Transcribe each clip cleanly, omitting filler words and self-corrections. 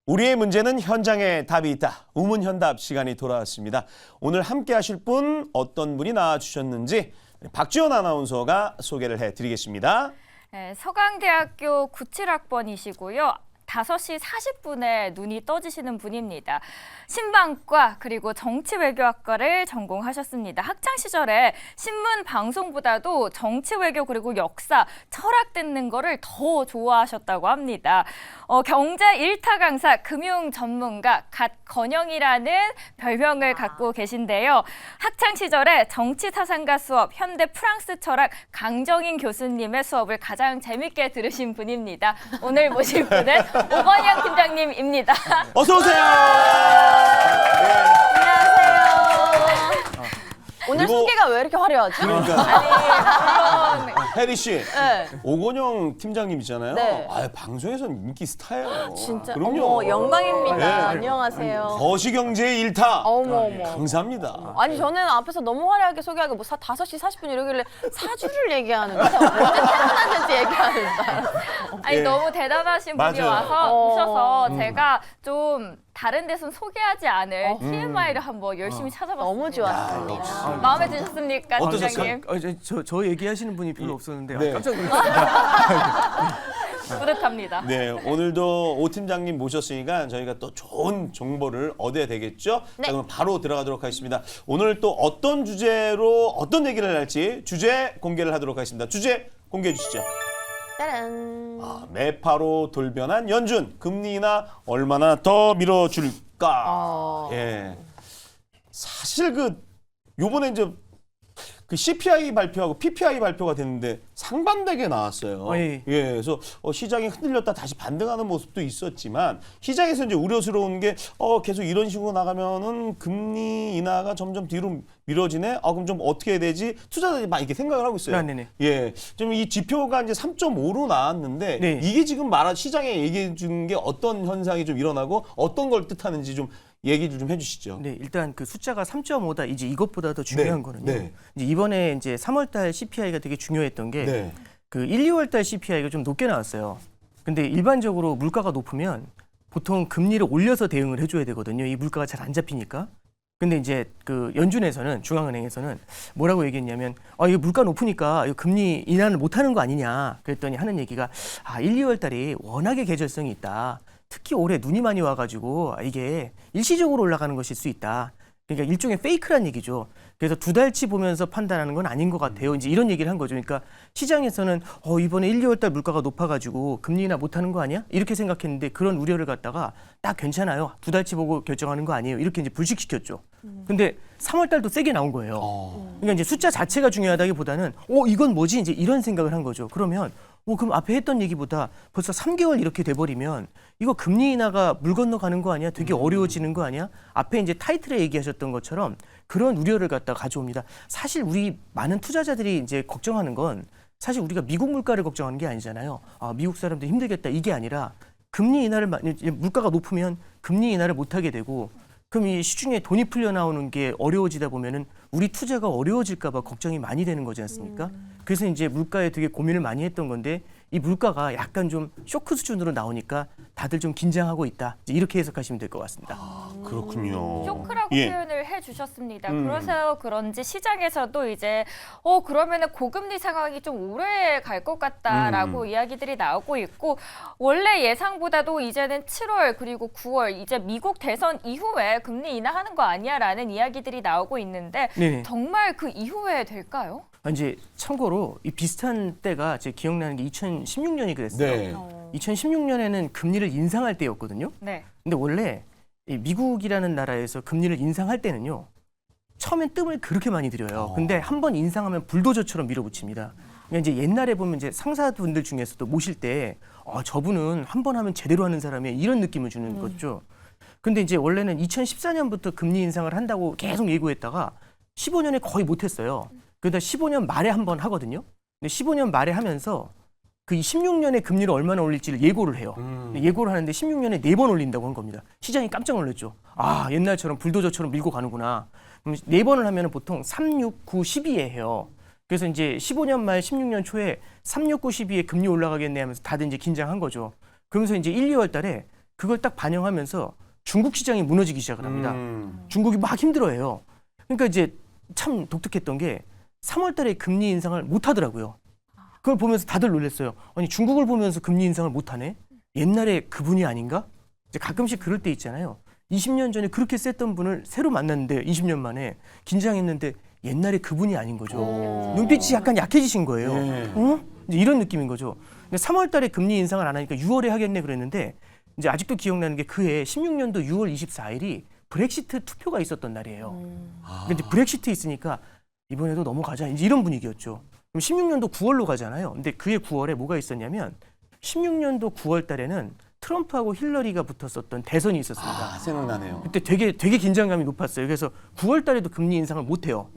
우리의 문제는 현장에 답이 있다. 우문현답 시간이 돌아왔습니다. 오늘 함께 하실 분 어떤 분이 나와주셨는지 박지원 아나운서가 소개를 해드리겠습니다. 네, 서강대학교 97학번이시고요. 5시 40분에 눈이 떠지시는 분입니다. 신방과 그리고 정치외교학과를 전공하셨습니다. 학창 시절에 신문 방송보다도 정치외교 그리고 역사, 철학 듣는 거를 더 좋아하셨다고 합니다. 경제 1타 강사, 금융 전문가 갓건영이라는 별명을 갖고 계신데요. 학창 시절에 정치사상가 수업, 현대 프랑스 철학 강정인 교수님의 수업을 가장 재밌게 들으신 분입니다. 오늘 모실 분은 오건영 팀장님입니다. 어서 오세요. 안녕하세요. 오늘 그리고- 소개가 왜 이렇게 화려하죠? 그러니까 물론 혜리 씨, 네. 오건영 팀장님이잖아요. 네. 방송에서는 인기 스타예요. 진짜 그럼요. 어머, 영광입니다. 네. 안녕하세요. 거시경제의 일타. 어머. 감사합니다. 아니 저는 앞에서 너무 화려하게 소개하고 뭐 5시 40분 이러길래 사주를 얘기하는 거죠. 언제 태어났는지 얘기하는 줄 아니 예. 너무 대단하신 분이 맞아요. 와서 어. 오셔서 제가 좀 다른 데선 소개하지 않을 TMI를 한번 열심히 찾아봤습니다. 너무 좋았습니다. 역시. 마음에 드셨습니까, 어떠셨어요? 팀장님? 저 얘기하시는 분이 별로 없었는데 네. 깜짝 놀랐어요. 뿌듯합니다. 네, 오늘도 오 팀장님 모셨으니까 저희가 또 좋은 정보를 얻어야 되겠죠? 네. 자, 그럼 바로 들어가도록 하겠습니다. 오늘 또 어떤 주제로 어떤 얘기를 할지 주제 공개를 하도록 하겠습니다. 주제 공개해 주시죠. 따란. 매파로 돌변한 연준, 금리 인하 얼마나 더 밀어줄까? 예. 사실 요번에 이제 그 CPI 발표하고 PPI 발표가 됐는데 상반되게 나왔어요. 예. 그래서 시장이 흔들렸다 다시 반등하는 모습도 있었지만 시장에서 이제 우려스러운 게 계속 이런 식으로 나가면은 금리 인하가 점점 뒤로 미뤄지네. 그럼 좀 어떻게 해야 되지? 투자자들이 막 이렇게 생각을 하고 있어요. 네네. 예, 좀 이 지표가 이제 3.5로 나왔는데 네. 이게 지금 시장에 얘기해 주는 게 어떤 현상이 좀 일어나고 어떤 걸 뜻하는지 좀 얘기를 좀 해주시죠. 네, 일단 그 숫자가 3.5다. 이제 이것보다 더 중요한 네, 거는요. 네. 이제 이번에 이제 3월달 CPI가 되게 중요했던 게 네. 그 1, 2월달 CPI가 좀 높게 나왔어요. 근데 일반적으로 물가가 높으면 보통 금리를 올려서 대응을 해줘야 되거든요. 이 물가가 잘 안 잡히니까. 근데 이제 그 연준에서는 중앙은행에서는 뭐라고 얘기했냐면 이거 물가 높으니까 이거 금리 인하를 못 하는 거 아니냐. 그랬더니 하는 얘기가 1, 2월 달이 워낙에 계절성이 있다. 특히 올해 눈이 많이 와가지고 이게 일시적으로 올라가는 것일 수 있다. 그러니까 일종의 페이크란 얘기죠. 그래서 2달치 보면서 판단하는 건 아닌 것 같아요. 이제 이런 얘기를 한 거죠. 그러니까 시장에서는 이번에 1, 2월 달 물가가 높아가지고 금리 인하 못하는 거 아니야? 이렇게 생각했는데 그런 우려를 갖다가 딱 괜찮아요. 2달치 보고 결정하는 거 아니에요. 이렇게 이제 불식시켰죠. 근데 3월 달도 세게 나온 거예요. 그러니까 이제 숫자 자체가 중요하다기보다는 이건 뭐지? 이제 이런 생각을 한 거죠. 그러면 그럼 앞에 했던 얘기보다 벌써 3개월 이렇게 돼버리면 이거 금리 인하가 물 건너가는 거 아니야? 되게 어려워지는 거 아니야? 앞에 이제 타이틀에 얘기하셨던 것처럼 그런 우려를 갖다 가져옵니다. 사실 우리 많은 투자자들이 이제 걱정하는 건 사실 우리가 미국 물가를 걱정하는 게 아니잖아요. 미국 사람들 힘들겠다 이게 아니라 금리 인하를 물가가 높으면 금리 인하를 못 하게 되고 그럼 이 시중에 돈이 풀려 나오는 게 어려워지다 보면은 우리 투자가 어려워질까 봐 걱정이 많이 되는 거지 않습니까? 그래서 이제 물가에 되게 고민을 많이 했던 건데 이 물가가 약간 좀 쇼크 수준으로 나오니까 다들 좀 긴장하고 있다. 이렇게 해석하시면 될 것 같습니다. 그렇군요. 쇼크라고 예. 표현을 해주셨습니다. 그래서 그런지 시장에서도 이제 그러면은 고금리 상황이 좀 오래 갈 것 같다라고 이야기들이 나오고 있고 원래 예상보다도 이제는 7월 그리고 9월 이제 미국 대선 이후에 금리 인하하는 거 아니야라는 이야기들이 나오고 있는데 네. 정말 그 이후에 될까요? 이제 참고로 이 비슷한 때가 제 기억나는 게 2016년이 그랬어요. 네. 2016년에는 금리를 인상할 때였거든요. 네. 근데 원래 이 미국이라는 나라에서 금리를 인상할 때는요. 처음엔 뜸을 그렇게 많이 들여요. 근데 한 번 인상하면 불도저처럼 밀어붙입니다. 그러니까 이제 옛날에 보면 이제 상사분들 중에서도 모실 때 저분은 한 번 하면 제대로 하는 사람이에요. 이런 느낌을 주는 거죠. 근데 이제 원래는 2014년부터 금리 인상을 한다고 계속 예고했다가 15년에 거의 못했어요. 그러다 15년 말에 한 번 하거든요. 근데 15년 말에 하면서 그 16년에 금리를 얼마나 올릴지를 예고를 해요. 예고를 하는데 16년에 4번 올린다고 한 겁니다. 시장이 깜짝 놀랐죠. 옛날처럼 불도저처럼 밀고 가는구나. 그럼 4번을 하면 보통 3, 6, 9, 12에 해요. 그래서 이제 15년 말 16년 초에 3, 6, 9, 12에 금리 올라가겠네 하면서 다들 이제 긴장한 거죠. 그러면서 이제 1, 2월 달에 그걸 딱 반영하면서 중국 시장이 무너지기 시작을 합니다. 중국이 막 힘들어해요. 그러니까 이제 참 독특했던 게 3월 달에 금리 인상을 못 하더라고요. 그걸 보면서 다들 놀랐어요. 아니 중국을 보면서 금리 인상을 못 하네? 옛날에 그분이 아닌가? 이제 가끔씩 그럴 때 있잖아요. 20년 전에 그렇게 셌던 분을 새로 만났는데 20년 만에 긴장했는데 옛날에 그분이 아닌 거죠. 눈빛이 약간 약해지신 거예요. 어? 이제 이런 느낌인 거죠. 근데 3월 달에 금리 인상을 안 하니까 6월에 하겠네 그랬는데 이제 아직도 기억나는 게 그해 16년도 6월 24일이 브렉시트 투표가 있었던 날이에요. 근데 이제 브렉시트 있으니까 이번에도 넘어가자. 이제 이런 분위기였죠. 그럼 16년도 9월로 가잖아요. 근데 그해 9월에 뭐가 있었냐면 16년도 9월 달에는 트럼프하고 힐러리가 붙었었던 대선이 있었습니다. 생각나네요. 그때 되게 긴장감이 높았어요. 그래서 9월 달에도 금리 인상을 못 해요.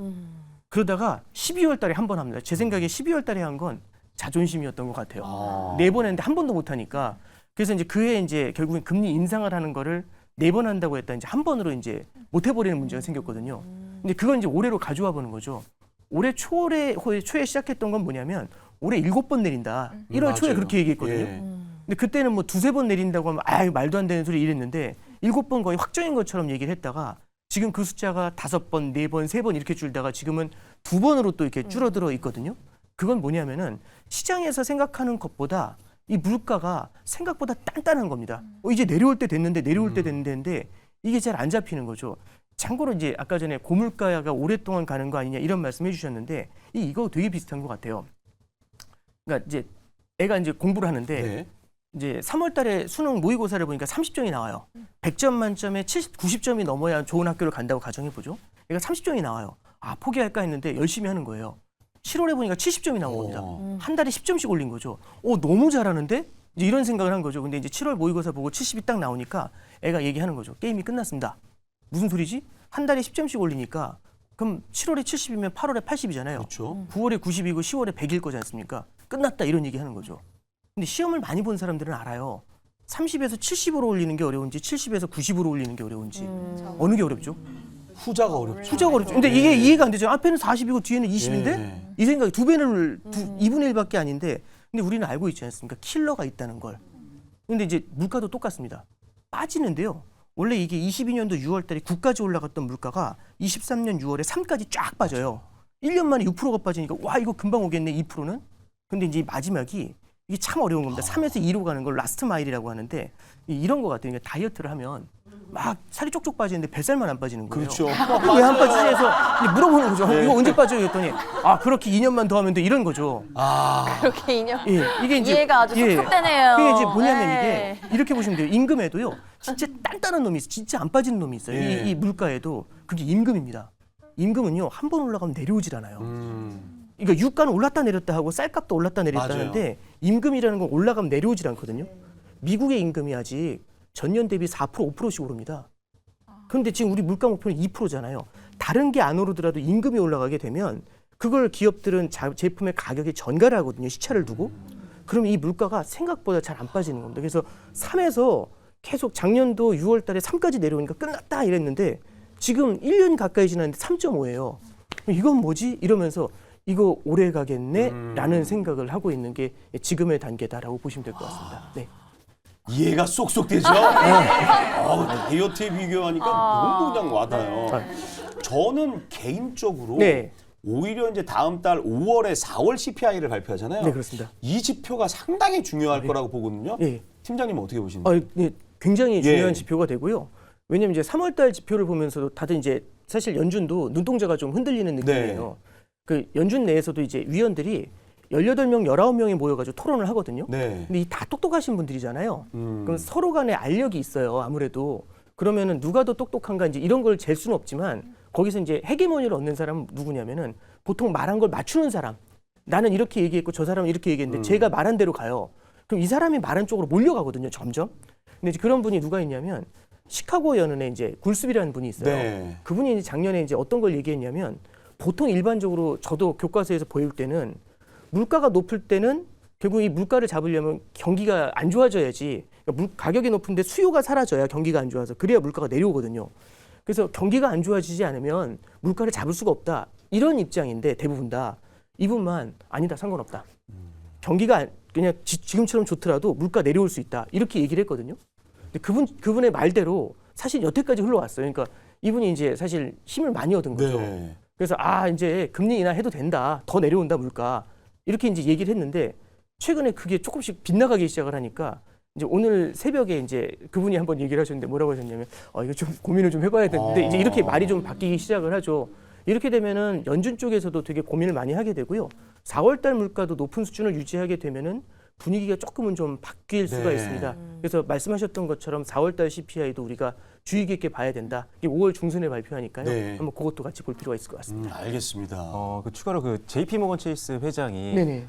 그러다가 12월 달에 한 번 합니다. 제 생각에 12월 달에 한 건 자존심이었던 것 같아요. 4번 했는데 한 번도 못 하니까. 그래서 이제 그해 이제 결국엔 금리 인상을 하는 거를 4번 한다고 했다 이제 한 번으로 이제 못 해버리는 문제가 생겼거든요. 근데 그건 이제 올해로 가져와 보는 거죠. 올해 초에 시작했던 건 뭐냐면 올해 7번 내린다. 1월 초에 맞아요. 그렇게 얘기했거든요. 예. 근데 그때는 뭐 2-3번 내린다고 하면 아유 말도 안 되는 소리 이랬는데 7번 거의 확정인 것처럼 얘기를 했다가 지금 그 숫자가 5번, 4번, 3번 이렇게 줄다가 지금은 2번으로 또 이렇게 줄어들어 있거든요. 그건 뭐냐면은 시장에서 생각하는 것보다 이 물가가 생각보다 단단한 겁니다. 이제 내려올 때 됐는데 이게 잘 안 잡히는 거죠. 참고로 이제 아까 전에 고물가가 오랫동안 가는 거 아니냐 이런 말씀해 주셨는데 이거 되게 비슷한 것 같아요. 그러니까 이제 애가 이제 공부를 하는데 네. 이제 3월 달에 수능 모의고사를 보니까 30점이 나와요. 100점 만점에 90점이 넘어야 좋은 학교를 간다고 가정해 보죠. 얘가 30점이 나와요. 아, 포기할까 했는데 열심히 하는 거예요. 7월에 보니까 70점이 나온 겁니다. 한 달에 10점씩 올린 거죠. 너무 잘하는데? 이제 이런 생각을 한 거죠. 근데 이제 7월 모의고사 보고 70이 딱 나오니까 애가 얘기하는 거죠. 게임이 끝났습니다. 무슨 소리지? 한 달에 10점씩 올리니까 그럼 7월에 70이면 8월에 80이잖아요. 그렇죠. 9월에 90이고 10월에 100일 거지 않습니까? 끝났다 이런 얘기 하는 거죠. 근데 시험을 많이 본 사람들은 알아요. 30에서 70으로 올리는 게 어려운지 70에서 90으로 올리는 게 어려운지 어느 게 어렵죠? 후자가 어렵죠. 후자가 어렵죠. 근데 이게 이해가 안 되죠. 앞에는 40이고 뒤에는 20인데 예. 이 생각이 2배를 2분의 1밖에 아닌데 근데 우리는 알고 있지 않습니까? 킬러가 있다는 걸. 근데 이제 물가도 똑같습니다. 빠지는데요. 원래 이게 22년도 6월 달에 9까지 올라갔던 물가가 23년 6월에 3까지 쫙 빠져요. 1년 만에 6%가 빠지니까 와 이거 금방 오겠네 2%는. 근데 이제 마지막이 이게 참 어려운 겁니다. 3에서 2로 가는 걸 라스트 마일이라고 하는데 이런 거 같아요. 그러니까 다이어트를 하면 막 살이 쪽쪽 빠지는데 뱃살만 안 빠지는 거예요. 그렇죠. 왜 안 빠지지 해서 이제 물어보는 거죠. 이거 언제 빠져요? 했더니 그렇게 2년만 더 하면 돼 이런 거죠. 그렇게 인연. 예, 이게 이제 이해가 아주 쏙쏙되네요. 그게 이제 뭐냐면 네. 이게 이렇게 보시면 돼요. 임금에도요. 진짜 단단한 놈이 있어요. 진짜 안 빠지는 놈이 있어요. 예. 이 물가에도 그게 임금입니다. 임금은요. 한 번 올라가면 내려오질 않아요. 그러니까 유가는 올랐다 내렸다 하고 쌀값도 올랐다 내렸다 맞아요. 하는데 임금이라는 건 올라가면 내려오질 않거든요. 미국의 임금이 아직 전년 대비 4% 5%씩 오릅니다. 그런데 지금 우리 물가 목표는 2%잖아요. 다른 게 안 오르더라도 임금이 올라가게 되면 그걸 기업들은 제품의 가격에 전가를 하거든요. 시차를 두고. 그러면 이 물가가 생각보다 잘 안 빠지는 겁니다. 그래서 3에서 계속 작년도 6월 달에 3까지 내려오니까 끝났다 이랬는데 지금 1년 가까이 지났는데 3.5예요. 이건 뭐지? 이러면서 이거 오래 가겠네? 라는 생각을 하고 있는 게 지금의 단계다라고 보시면 될 것 같습니다. 네. 이해가 쏙쏙 되죠? 다이어트에 비교하니까 너무 그냥 와닿아요. 저는 개인적으로 네. 오히려 이제 다음 달 5월에 4월 CPI를 발표하잖아요. 네, 그렇습니다. 이 지표가 상당히 중요할 거라고 보거든요. 예. 팀장님은 어떻게 보시나요? 네, 굉장히 중요한 예. 지표가 되고요. 왜냐면 이제 3월달 지표를 보면서도 다들 이제 사실 연준도 눈동자가 좀 흔들리는 느낌이에요. 그 연준 내에서도 이제 위원들이 18명, 19명이 모여가지고 토론을 하거든요. 네. 근데 이 다 똑똑하신 분들이잖아요. 그럼 서로 간에 알력이 있어요. 아무래도. 그러면은 누가 더 똑똑한가 이제 이런 걸 잴 수는 없지만 거기서 이제 헤게모니를 얻는 사람은 누구냐면은 보통 말한 걸 맞추는 사람. 나는 이렇게 얘기했고 저 사람은 이렇게 얘기했는데 제가 말한 대로 가요. 그럼 이 사람이 말한 쪽으로 몰려가거든요. 점점. 근데 이제 그런 분이 누가 있냐면 시카고 연은에 이제 굴습이라는 분이 있어요. 네. 그분이 이제 작년에 이제 어떤 걸 얘기했냐면 보통 일반적으로 저도 교과서에서 보일 때는 물가가 높을 때는 결국 이 물가를 잡으려면 경기가 안 좋아져야지. 그러니까 가격이 높은데 수요가 사라져야 경기가 안 좋아서 그래야 물가가 내려오거든요. 그래서 경기가 안 좋아지지 않으면 물가를 잡을 수가 없다. 이런 입장인데 대부분 다 이분만 아니다 상관없다. 경기가 그냥 지금처럼 좋더라도 물가 내려올 수 있다. 이렇게 얘기를 했거든요. 그분의 말대로 사실 여태까지 흘러왔어요. 그러니까 이분이 이제 사실 힘을 많이 얻은 거죠. 네. 그래서 이제 금리 인하해도 된다, 더 내려온다 물가 이렇게 이제 얘기를 했는데 최근에 그게 조금씩 빗나가기 시작을 하니까 이제 오늘 새벽에 이제 그분이 한번 얘기를 하셨는데 뭐라고 하셨냐면 이거 좀 고민을 좀 해봐야 되는데 이제 이렇게 말이 좀 바뀌기 시작을 하죠. 이렇게 되면은 연준 쪽에서도 되게 고민을 많이 하게 되고요. 4월달 물가도 높은 수준을 유지하게 되면은 분위기가 조금은 좀 바뀔 수가 네. 있습니다. 그래서 말씀하셨던 것처럼 4월달 CPI도 우리가 주의 깊게 봐야 된다. 이게 5월 중순에 발표하니까요. 네. 한번 그것도 같이 볼 필요가 있을 것 같습니다. 알겠습니다. 그 추가로 그 JP 모건 체이스 회장이 네네.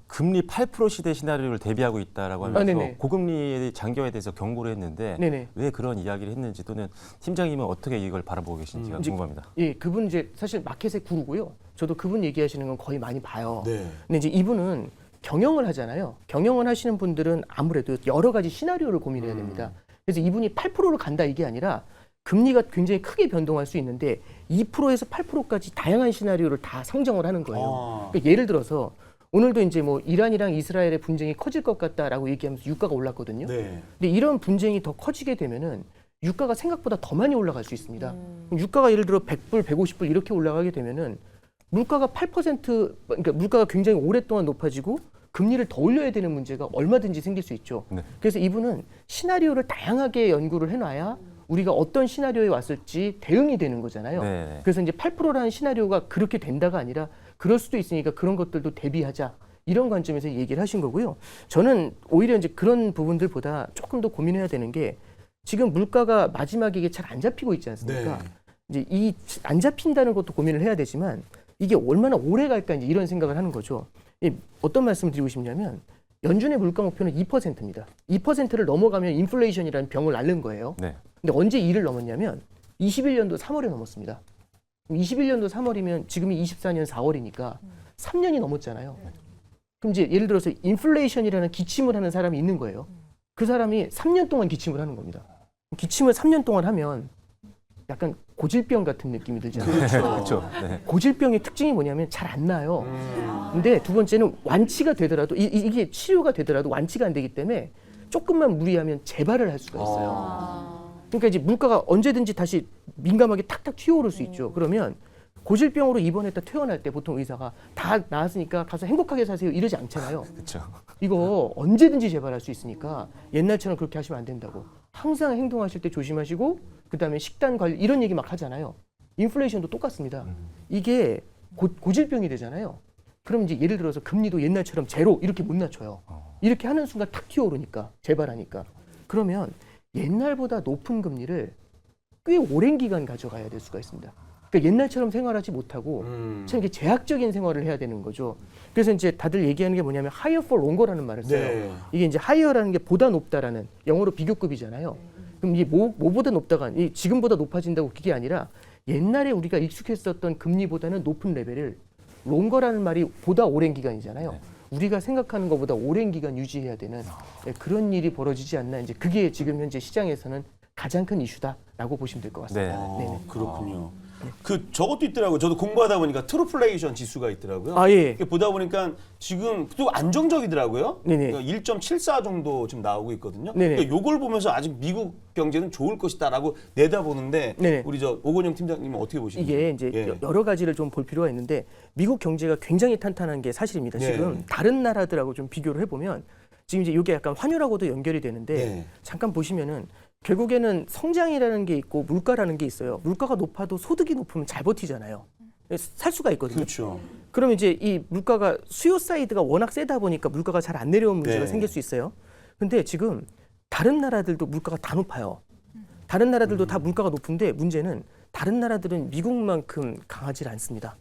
금리 8% 시대 시나리오를 대비하고 있다라고 하면서 네네. 고금리의 장기화에 대해서 경고를 했는데 네네. 왜 그런 이야기를 했는지 또는 팀장님은 어떻게 이걸 바라보고 계신지가 이제 궁금합니다. 예, 그분 이제 사실 마켓의 구루고요. 저도 그분 얘기하시는 건 거의 많이 봐요. 네. 근데 이제 이분은 경영을 하잖아요. 경영을 하시는 분들은 아무래도 여러 가지 시나리오를 고민해야 됩니다. 그래서 이분이 8%로 간다 이게 아니라 금리가 굉장히 크게 변동할 수 있는데 2%에서 8%까지 다양한 시나리오를 다 상정을 하는 거예요. 그러니까 예를 들어서 오늘도 이제 뭐 이란이랑 이스라엘의 분쟁이 커질 것 같다라고 얘기하면서 유가가 올랐거든요. 네. 근데 이런 분쟁이 더 커지게 되면은 유가가 생각보다 더 많이 올라갈 수 있습니다. 그럼 유가가 예를 들어 100불, 150불 이렇게 올라가게 되면은 물가가 8% 그러니까 물가가 굉장히 오랫동안 높아지고 금리를 더 올려야 되는 문제가 얼마든지 생길 수 있죠. 네. 그래서 이분은 시나리오를 다양하게 연구를 해놔야 우리가 어떤 시나리오에 왔을지 대응이 되는 거잖아요. 네. 그래서 이제 8%라는 시나리오가 그렇게 된다가 아니라 그럴 수도 있으니까 그런 것들도 대비하자. 이런 관점에서 얘기를 하신 거고요. 저는 오히려 이제 그런 부분들보다 조금 더 고민해야 되는 게 지금 물가가 마지막에 이게 잘 안 잡히고 있지 않습니까? 네. 이제 이 안 잡힌다는 것도 고민을 해야 되지만 이게 얼마나 오래 갈까 이제 이런 생각을 하는 거죠. 어떤 말씀을 드리고 싶냐면 연준의 물가 목표는 2%입니다. 2%를 넘어가면 인플레이션이라는 병을 앓는 거예요. 네. 근데 언제 2를 넘었냐면 21년도 3월에 넘었습니다. 21년도 3월이면 지금이 24년 4월이니까 3년이 넘었잖아요. 그럼 이제 예를 들어서 인플레이션이라는 기침을 하는 사람이 있는 거예요. 그 사람이 3년 동안 기침을 하는 겁니다. 기침을 3년 동안 하면 약간 고질병 같은 느낌이 들잖아요. 그렇죠. 네. 고질병의 특징이 뭐냐면 잘 안 나요. 근데 두 번째는 완치가 되더라도 이게 치료가 되더라도 완치가 안 되기 때문에 조금만 무리하면 재발을 할 수가 있어요. 그러니까 이제 물가가 언제든지 다시 민감하게 탁탁 튀어오를 수 있죠. 그러면 고질병으로 입원했다 퇴원할 때 보통 의사가 다 나았으니까 가서 행복하게 사세요 이러지 않잖아요. 그렇죠. 이거 언제든지 재발할 수 있으니까 옛날처럼 그렇게 하시면 안 된다고. 항상 행동하실 때 조심하시고 그다음에 식단 관리 이런 얘기 막 하잖아요. 인플레이션도 똑같습니다. 이게 고질병이 되잖아요. 그럼 이제 예를 들어서 금리도 옛날처럼 제로 이렇게 못 낮춰요. 이렇게 하는 순간 탁 튀어오르니까 재발하니까. 그러면 옛날보다 높은 금리를 꽤 오랜 기간 가져가야 될 수가 있습니다. 그러니까 옛날처럼 생활하지 못하고 참 이게 제약적인 생활을 해야 되는 거죠. 그래서 이제 다들 얘기하는 게 뭐냐면 higher for longer라는 말을 써요. 네. 이게 이제 higher라는 게 보다 높다라는 영어로 비교급이잖아요. 그럼 이게 뭐보다 높다가 이 지금보다 높아진다고 그게 아니라 옛날에 우리가 익숙했었던 금리보다는 높은 레벨을 longer라는 말이 보다 오랜 기간이잖아요. 네. 우리가 생각하는 것보다 오랜 기간 유지해야 되는 그런 일이 벌어지지 않나 이제 그게 지금 현재 시장에서는 가장 큰 이슈다라고 보시면 될 것 같습니다. 네. 네네. 그렇군요. 그 저것도 있더라고요. 저도 공부하다 보니까 트루플레이션 지수가 있더라고요. 아, 예. 이게 보다 보니까 지금 또 안정적이더라고요. 네네. 그러니까 1.74 정도 지금 나오고 있거든요. 네네. 그러니까 요걸 보면서 아직 미국 경제는 좋을 것이다라고 내다보는데 네네. 우리 저 오건영 팀장님은 어떻게 보시나요? 이게 이제 예. 여러 가지를 좀 볼 필요가 있는데 미국 경제가 굉장히 탄탄한 게 사실입니다. 네. 지금 다른 나라들하고 좀 비교를 해보면 지금 이제 이게 약간 환율하고도 연결이 되는데 네. 잠깐 보시면은 결국에는 성장이라는 게 있고 물가라는 게 있어요. 물가가 높아도 소득이 높으면 잘 버티잖아요. 살 수가 있거든요. 그렇죠. 그러면 이제 이 물가가 수요 사이드가 워낙 세다 보니까 물가가 잘 안 내려온 문제가 네. 생길 수 있어요. 근데 지금 다른 나라들도 물가가 다 높아요. 다른 나라들도 다 물가가 높은데 문제는 다른 나라들은 미국만큼 강하지 않습니다.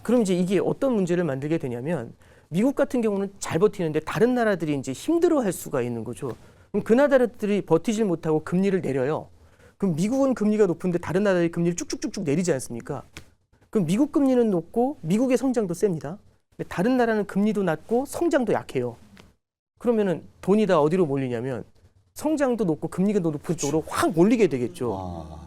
그럼 이제 이게 어떤 문제를 만들게 되냐면 미국 같은 경우는 잘 버티는데 다른 나라들이 이제 힘들어할 수가 있는 거죠. 그럼 그 나라들이 버티질 못하고 금리를 내려요. 그럼 미국은 금리가 높은데 다른 나라들이 금리를 쭉쭉쭉쭉 내리지 않습니까? 그럼 미국 금리는 높고 미국의 성장도 셉니다. 근데 다른 나라는 금리도 낮고 성장도 약해요. 그러면은 돈이 다 어디로 몰리냐면 성장도 높고 금리가 더 높은 쪽으로 확 몰리게 되겠죠.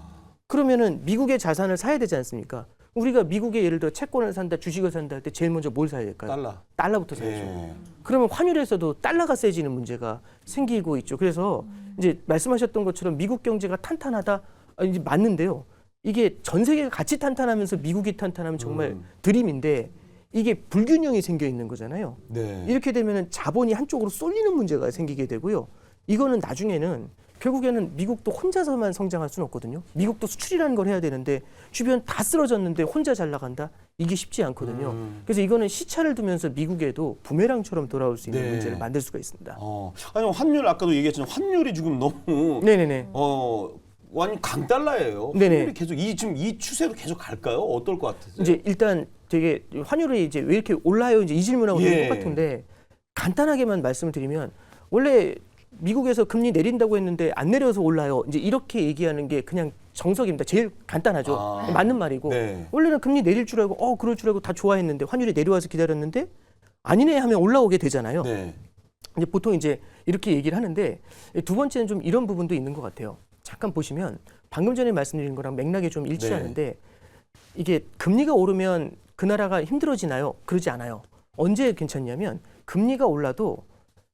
그러면은 미국의 자산을 사야 되지 않습니까? 우리가 미국에 예를 들어 채권을 산다, 주식을 산다 할 때 제일 먼저 뭘 사야 될까요? 달러. 달러부터 사야죠. 예. 그러면 환율에서도 달러가 세지는 문제가 생기고 있죠. 그래서 이제 말씀하셨던 것처럼 미국 경제가 탄탄하다 이제 맞는데요. 이게 전 세계가 같이 탄탄하면서 미국이 탄탄하면 정말 드림인데 이게 불균형이 생겨 있는 거잖아요. 네. 이렇게 되면 자본이 한쪽으로 쏠리는 문제가 생기게 되고요. 이거는 나중에는 결국에는 미국도 혼자서만 성장할 수는 없거든요. 미국도 수출이라는 걸 해야 되는데 주변 다 쓰러졌는데 혼자 잘 나간다? 이게 쉽지 않거든요. 그래서 이거는 시차를 두면서 미국에도 부메랑처럼 돌아올 수 있는 네. 문제를 만들 수가 있습니다. 아니 환율 아까도 얘기했지만 환율이 지금 너무 네네네. 완전 강달러예요. 네네. 환율이 계속 지금 이 추세로 계속 갈까요? 어떨 것 같으세요? 이제 일단 되게 환율이 이제 왜 이렇게 올라요? 이제 이 질문하고 예. 똑같은데 간단하게만 말씀을 드리면 원래 미국에서 금리 내린다고 했는데 안 내려서 올라요. 이제 이렇게 얘기하는 게 그냥 정석입니다. 제일 간단하죠. 맞는 말이고 네. 원래는 금리 내릴 줄 알고 그럴 줄 알고 다 좋아했는데 환율이 내려와서 기다렸는데 아니네 하면 올라오게 되잖아요. 네. 이제 보통 이제 이렇게 얘기를 하는데 두 번째는 좀 이런 부분도 있는 것 같아요. 잠깐 보시면 방금 전에 말씀드린 거랑 맥락이 좀 일치하는데 이게 금리가 오르면 그 나라가 힘들어지나요? 그러지 않아요. 언제 괜찮냐면 금리가 올라도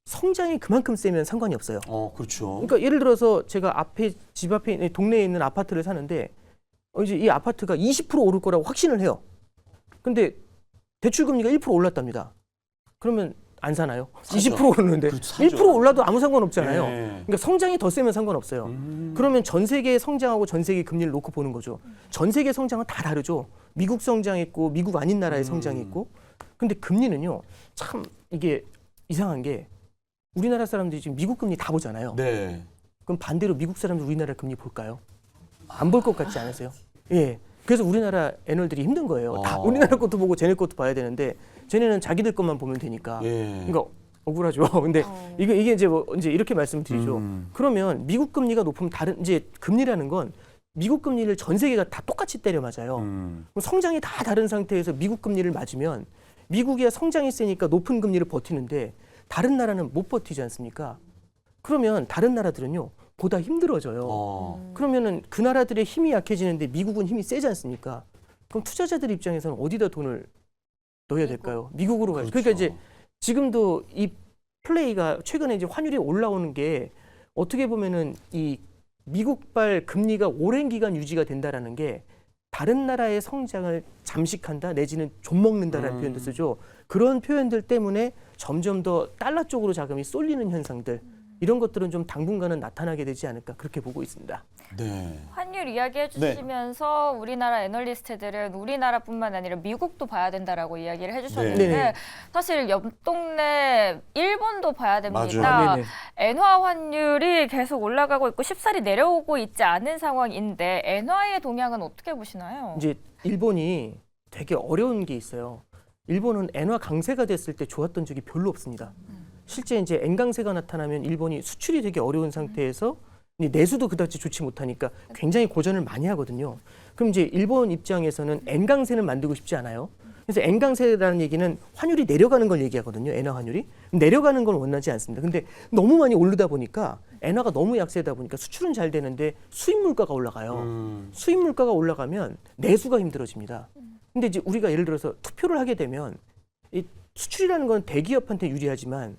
성장이 그만큼 세면 상관이 없어요. 그렇죠. 그러니까 예를 들어서 제가 집 앞에 동네에 있는 아파트를 사는데 이제 이 아파트가 20% 오를 거라고 확신을 해요. 근데 대출 금리가 1% 올랐답니다. 그러면 안 사나요? 사죠. 20% 오르는데 그렇죠, 사죠. 1% 올라도 아무 상관없잖아요. 네. 그러니까 성장이 더 세면 상관없어요. 그러면 전 세계의 성장하고 전 세계 금리를 놓고 보는 거죠. 전 세계 성장은 다 다르죠. 미국 성장이 있고 미국 아닌 나라의 성장이 있고. 근데 금리는요. 참 이게 이상한 게 우리나라 사람들이 지금 미국 금리 다 보잖아요. 네. 그럼 반대로 미국 사람들 우리나라 금리 볼까요? 안 볼 것 같지 않으세요? 예. 그래서 우리나라 애널들이 힘든 거예요. 다 우리나라 것도 보고 쟤네 것도 봐야 되는데 쟤네는 자기들 것만 보면 되니까. 예. 그러니까 억울하죠. 근데 이게 이제 뭐 이제 이렇게 말씀드리죠. 그러면 미국 금리가 높으면 다른 이제 금리라는 건 미국 금리를 전 세계가 다 똑같이 때려 맞아요. 그럼 성장이 다 다른 상태에서 미국 금리를 맞으면 미국이야 성장이 세니까 높은 금리를 버티는데 다른 나라는 못 버티지 않습니까? 그러면 다른 나라들은요 보다 힘들어져요. 그러면은 그 나라들의 힘이 약해지는데 미국은 힘이 세지 않습니까? 그럼 투자자들 입장에서는 어디다 돈을 넣어야 될까요? 미국으로 가죠. 그렇죠. 그러니까 이제 지금도 이 플레이가 최근에 이제 환율이 올라오는 게 어떻게 보면은 이 미국발 금리가 오랜 기간 유지가 된다라는 게 다른 나라의 성장을 잠식한다 내지는 좀 먹는다라는 표현도 쓰죠. 그런 표현들 때문에 점점 더 달러 쪽으로 자금이 쏠리는 현상들 이런 것들은 좀 당분간은 나타나게 되지 않을까 그렇게 보고 있습니다. 네. 환율 이야기해 주시면서 우리나라 애널리스트들은 우리나라뿐만 아니라 미국도 봐야 된다라고 이야기를 해주셨는데 네네. 사실 옆 동네 일본도 봐야 됩니다. 맞아요. 네네. 엔화 환율이 계속 올라가고 있고 쉽사리 내려오고 있지 않은 상황인데 엔화의 동향은 어떻게 보시나요? 이제 일본이 되게 어려운 게 있어요. 일본은 엔화 강세가 됐을 때 좋았던 적이 별로 없습니다. 실제 이제 엔 강세가 나타나면 일본이 수출이 되게 어려운 상태에서 내수도 그다지 좋지 못하니까 굉장히 고전을 많이 하거든요. 그럼 이제 일본 입장에서는 엔 강세는 만들고 싶지 않아요. 그래서 엔 강세라는 얘기는 환율이 내려가는 걸 얘기하거든요. 엔화 환율이 내려가는 건 원하지 않습니다. 근데 너무 많이 오르다 보니까 엔화가 너무 약세다 보니까 수출은 잘 되는데 수입 물가가 올라가요. 수입 물가가 올라가면 내수가 힘들어집니다. 근데 이제 우리가 예를 들어서 투표를 하게 되면 이 수출이라는 건 대기업한테 유리하지만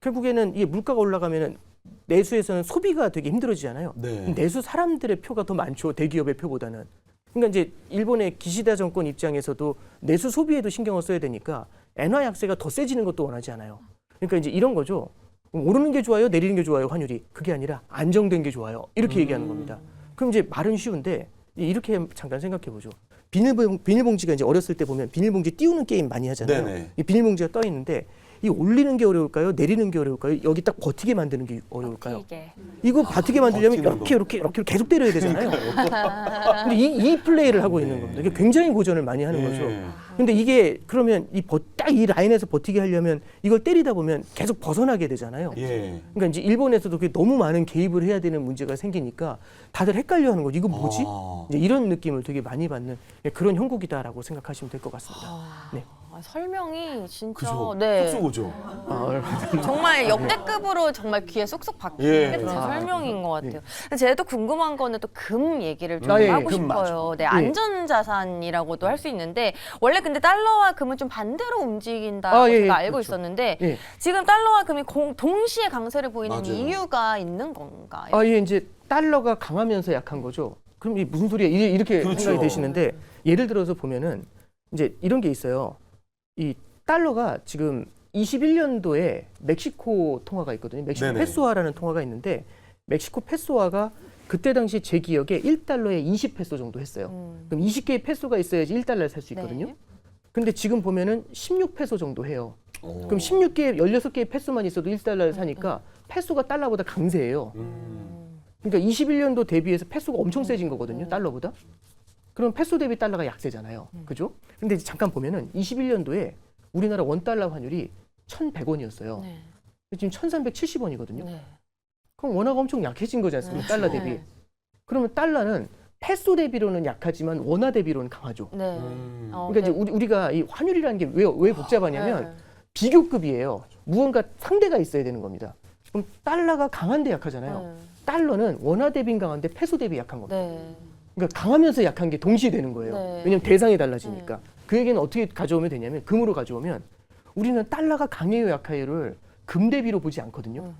결국에는 이 물가가 올라가면은 내수에서는 소비가 되게 힘들어지잖아요. 네. 내수 사람들의 표가 더 많죠. 대기업의 표보다는. 그러니까 이제 일본의 기시다 정권 입장에서도 내수 소비에도 신경을 써야 되니까 엔화 약세가 더 세지는 것도 원하지 않아요. 그러니까 이제 이런 거죠. 오르는 게 좋아요, 내리는 게 좋아요, 환율이. 그게 아니라 안정된 게 좋아요. 이렇게 얘기하는 겁니다. 그럼 이제 말은 쉬운데 이렇게 잠깐 생각해 보죠. 비닐봉지가 이제 어렸을 때 보면 비닐봉지 띄우는 게임 많이 하잖아요. 네네. 이 비닐봉지가 떠 있는데 이 올리는 게 어려울까요? 내리는 게 어려울까요? 여기 딱 버티게 만드는 게 어려울까요? 이게 이거 버티게 만들려면 버티는 이렇게 계속 때려야 되잖아요. 근데 이 플레이를 하고 있는 겁니다. 이게 굉장히 고전을 많이 하는 거죠. 근데 이게 그러면 딱 이 라인에서 버티게 하려면 이걸 때리다 보면 계속 벗어나게 되잖아요. 예. 그러니까 이제 일본에서도 그게 너무 많은 개입을 해야 되는 문제가 생기니까 다들 헷갈려하는 거죠. 이거 뭐지? 이제 이런 느낌을 되게 많이 받는 그런 형국이다라고 생각하시면 될 것 같습니다. 네. 설명이 진짜 그죠? 네. 쑥쑥오죠. 정말 역대급으로 정말 귀에 쏙쏙 박히는 예. 그런 아, 설명인 것 같아요. 근데 제가 또 궁금한 거는 또 금 얘기를 좀 아, 예, 하고 금 싶어요. 네, 안전자산이라고도 할 수 있는데 원래 근데 달러와 금은 좀 반대로 움직인다고 아, 예, 제가 예, 알고 그렇죠. 있었는데 예. 지금 달러와 금이 동시에 강세를 보이는 맞아요. 이유가 있는 건가요? 아, 예, 이제 달러가 강하면서 약한 거죠. 그럼 이게 무슨 소리야? 이렇게 그렇죠. 생각이 되시는데 예를 들어서 보면은 이제 이런 게 있어요. 이 달러가 지금 21년도에 멕시코 통화가 있거든요. 멕시코 네네. 페소화라는 통화가 있는데 멕시코 페소화가 그때 당시 제 기억에 1달러에 20페소 정도 했어요. 그럼 20개의 페소가 있어야지 1달러를 살 수 있거든요. 네. 근데 지금 보면은 16페소 정도 해요. 오. 그럼 16개의 페소만 있어도 1달러를 사니까 페소가 달러보다 강세예요. 그러니까 21년도 대비해서 페소가 엄청 세진 거거든요. 달러보다. 그럼 페소 대비 달러가 약세잖아요. 그죠? 근데 이제 잠깐 보면은 21년도에 우리나라 원달러 환율이 1,100원이었어요. 네. 지금 1,370원이거든요. 네. 그럼 원화가 엄청 약해진 거지 않습니까? 달러 대비. 네. 그러면 달러는 페소 대비로는 약하지만 원화 대비로는 강하죠. 네. 그러니까 이제 우리가 이 환율이라는 게 왜 복잡하냐면 네. 비교급이에요. 무언가 상대가 있어야 되는 겁니다. 그럼 달러가 강한데 약하잖아요. 달러는 원화 대비는 강한데 페소 대비 약한 겁니다. 네. 그러니까 강하면서 약한 게 동시에 되는 거예요. 네. 왜냐면 대상이 달라지니까. 그 얘기는 어떻게 가져오면 되냐면 금으로 가져오면 우리는 달러가 강해요 약해요를 금 대비로 보지 않거든요.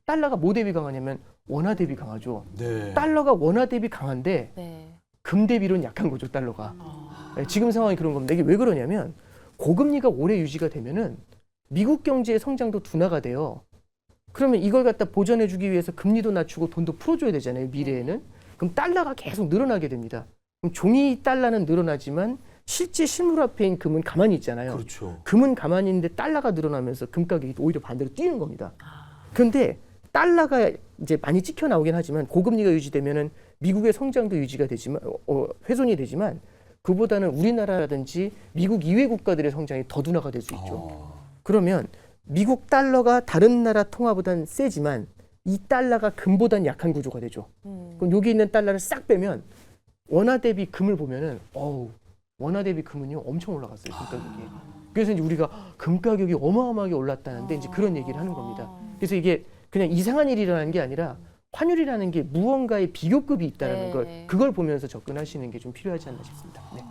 달러가 뭐 대비 강하냐면 원화 대비 강하죠. 네. 달러가 원화 대비 강한데 네. 금 대비로는 약한 거죠 달러가. 네, 지금 상황이 그런 겁니다. 이게 왜 그러냐면 고금리가 오래 유지가 되면은 미국 경제의 성장도 둔화가 돼요. 그러면 이걸 갖다 보전해주기 위해서 금리도 낮추고 돈도 풀어줘야 되잖아요 미래에는. 그럼 달러가 계속 늘어나게 됩니다. 그럼 종이 달러는 늘어나지만 실제 실물화폐인 금은 가만히 있잖아요. 그렇죠. 금은 가만히 있는데 달러가 늘어나면서 금 가격이 오히려 반대로 뛰는 겁니다. 그런데 달러가 이제 많이 찍혀 나오긴 하지만 고금리가 유지되면은 미국의 성장도 유지가 되지만 훼손이 되지만 그보다는 우리나라라든지 미국 이외 국가들의 성장이 더 둔화가 될 수 있죠. 그러면 미국 달러가 다른 나라 통화보다는 세지만 이 달러가 금보다는 약한 구조가 되죠. 그럼 여기 있는 달러를 싹 빼면 원화 대비 금을 보면은 원화 대비 금은요 엄청 올라갔어요 금 가격이. 그래서 이제 우리가 금 가격이 어마어마하게 올랐다는데 이제 그런 얘기를 하는 겁니다. 그래서 이게 그냥 이상한 일이 일어나는 게 아니라 환율이라는 게 무언가의 비교급이 있다는 네. 걸 그걸 보면서 접근하시는 게 좀 필요하지 않나 싶습니다. 네.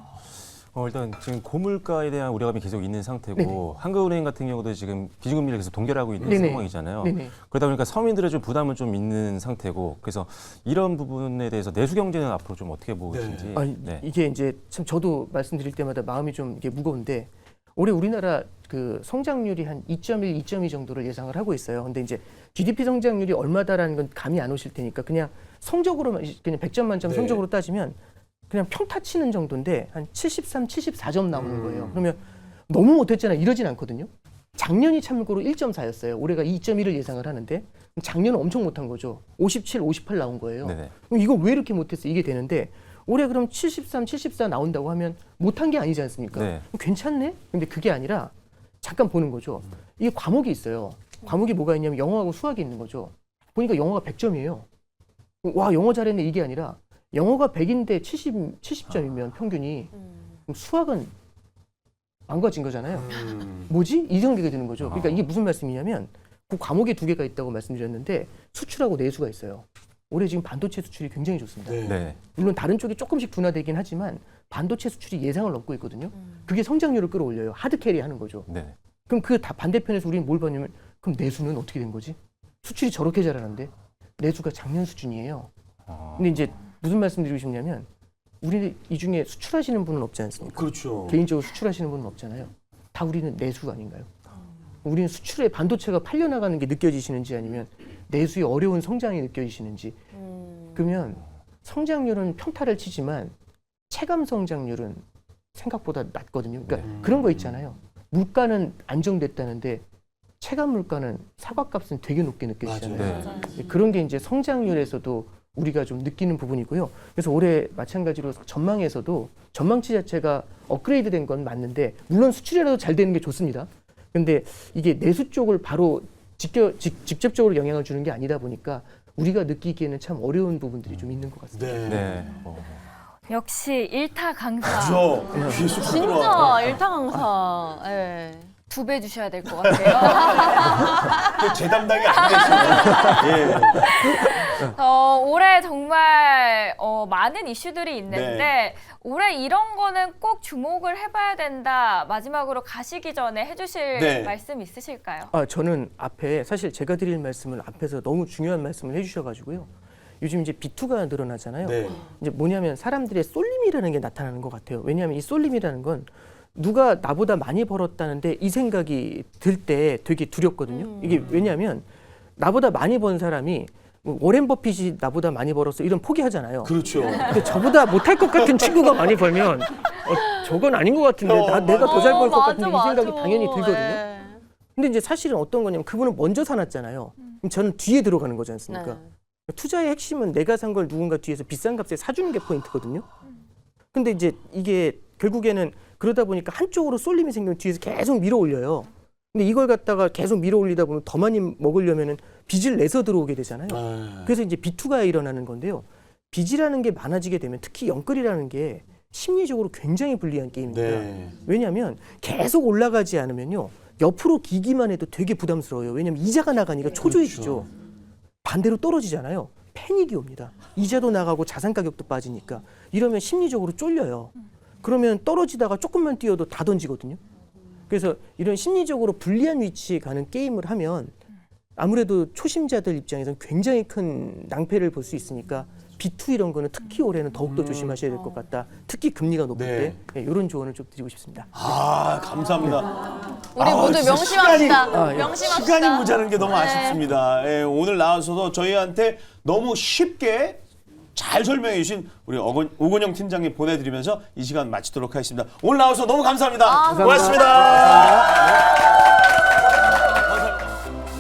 일단 지금 고물가에 대한 우려감이 계속 있는 상태고 네네. 한국은행 같은 경우도 지금 기준금리를 계속 동결하고 있는 네네. 상황이잖아요. 네네. 그러다 보니까 서민들의 좀 부담은 좀 있는 상태고 그래서 이런 부분에 대해서 내수 경제는 앞으로 좀 어떻게 보시는지. 네. 이게 이제 참 저도 말씀드릴 때마다 마음이 좀 이게 무거운데 올해 우리나라 그 성장률이 한 2.1, 2.2 정도를 예상을 하고 있어요. 근데 이제 GDP 성장률이 얼마다라는 건 감이 안 오실 테니까 그냥 성적으로만 그냥 100점 만점 네. 성적으로 따지면 그냥 평타 치는 정도인데 한 73, 74점 나오는 거예요. 그러면 너무 못했잖아 이러진 않거든요. 작년이 참고로 1.4였어요. 올해가 2.1을 예상을 하는데 작년은 엄청 못한 거죠. 57, 58 나온 거예요. 네네. 그럼 이거 왜 이렇게 못했어? 이게 되는데 올해 그럼 73, 74 나온다고 하면 못한 게 아니지 않습니까? 네. 괜찮네? 근데 그게 아니라 잠깐 보는 거죠. 이게 과목이 있어요. 과목이 뭐가 있냐면 영어하고 수학이 있는 거죠. 보니까 영어가 100점이에요. 와 영어 잘했네 이게 아니라 영어가 100인데 70점이면 평균이 그럼 수학은 망가진 거잖아요. 뭐지? 이 생각이 드는 거죠. 그러니까 이게 무슨 말씀이냐면 그 과목에 두 개가 있다고 말씀드렸는데 수출하고 내수가 있어요. 올해 지금 반도체 수출이 굉장히 좋습니다. 네. 물론 다른 쪽이 조금씩 둔화되긴 하지만 반도체 수출이 예상을 넘고 있거든요. 그게 성장률을 끌어올려요. 하드캐리 하는 거죠. 네. 그럼 그 다 반대편에서 우리는 뭘 봤냐면 그럼 내수는 어떻게 된 거지? 수출이 저렇게 잘하는데 내수가 작년 수준이에요. 근데 이제 무슨 말씀드리고 싶냐면 우리는 이 중에 수출하시는 분은 없지 않습니까? 그렇죠. 개인적으로 수출하시는 분은 없잖아요. 다 우리는 내수 아닌가요? 우리는 수출에 반도체가 팔려나가는 게 느껴지시는지 아니면 내수의 어려운 성장이 느껴지시는지 그러면 성장률은 평타를 치지만 체감 성장률은 생각보다 낮거든요. 그러니까 그런 거 있잖아요. 물가는 안정됐다는데 체감 물가는 사과값은 되게 높게 느껴지잖아요. 네. 그런 게 이제 성장률에서도 우리가 좀 느끼는 부분이고요. 그래서 올해 마찬가지로 전망에서도 전망치 자체가 업그레이드 된 건 맞는데 물론 수출이라도 잘 되는 게 좋습니다. 근데 이게 내수 쪽을 바로 직접적으로 영향을 주는 게 아니다 보니까 우리가 느끼기에는 참 어려운 부분들이 좀 있는 것 같습니다. 네. 네. 역시 일타 강사. 그죠? 귀에 쑥 진짜 들어와. 일타강사. 예. 2배 주셔야 될 것 같아요. 제 담당이 안 됐습니다. 예. 올해 정말 많은 이슈들이 있는데 네. 올해 이런 거는 꼭 주목을 해봐야 된다. 마지막으로 가시기 전에 해주실 네. 말씀 있으실까요? 저는 앞에 사실 제가 드릴 말씀을 앞에서 너무 중요한 말씀을 해주셔가지고요. 요즘 이제 비투가 늘어나잖아요. 네. 이제 뭐냐면 사람들의 쏠림이라는 게 나타나는 것 같아요. 왜냐하면 이 쏠림이라는 건 누가 나보다 많이 벌었다는데 이 생각이 들 때 되게 두렵거든요. 이게 왜냐하면 나보다 많이 번 사람이 뭐 워렌 버핏이 나보다 많이 벌었어 이런 포기하잖아요. 그렇죠. 근데 저보다 못할 것 같은 친구가 많이 벌면 저건 아닌 것 같은데 내가 더 잘 벌 것 같은데 이 생각이 당연히 들거든요. 예. 근데 이제 사실은 어떤 거냐면 그분은 먼저 사놨잖아요. 그럼 저는 뒤에 들어가는 거지 않습니까? 네. 투자의 핵심은 내가 산 걸 누군가 뒤에서 비싼 값에 사주는 게 포인트거든요. 근데 이제 이게 결국에는 그러다 보니까 한쪽으로 쏠림이 생기면 뒤에서 계속 밀어 올려요. 근데 이걸 갖다가 계속 밀어 올리다 보면 더 많이 먹으려면은 빚을 내서 들어오게 되잖아요. 그래서 이제 비투가 일어나는 건데요. 빚이라는 게 많아지게 되면 특히 영끌이라는 게 심리적으로 굉장히 불리한 게임입니다. 네. 왜냐하면 계속 올라가지 않으면요. 옆으로 기기만 해도 되게 부담스러워요. 왜냐하면 이자가 나가니까 초조해지죠. 반대로 떨어지잖아요. 패닉이 옵니다. 이자도 나가고 자산 가격도 빠지니까. 이러면 심리적으로 쫄려요. 그러면 떨어지다가 조금만 뛰어도 다 던지거든요. 그래서 이런 심리적으로 불리한 위치에 가는 게임을 하면 아무래도 초심자들 입장에서는 굉장히 큰 낭패를 볼 수 있으니까 B2 이런 거는 특히 올해는 더욱더 조심하셔야 될 것 같다. 특히 금리가 높을 네. 때 이런 조언을 좀 드리고 싶습니다. 감사합니다. 우리 모두 진짜 명심합시다. 예. 명심합시다. 시간이 모자란 게 너무 네. 아쉽습니다. 예, 오늘 나와서도 저희한테 너무 쉽게 잘 설명해 주신 우리 오건영 팀장님 보내드리면서 이 시간 마치도록 하겠습니다. 오늘 나와서 너무 감사합니다. 고맙습니다.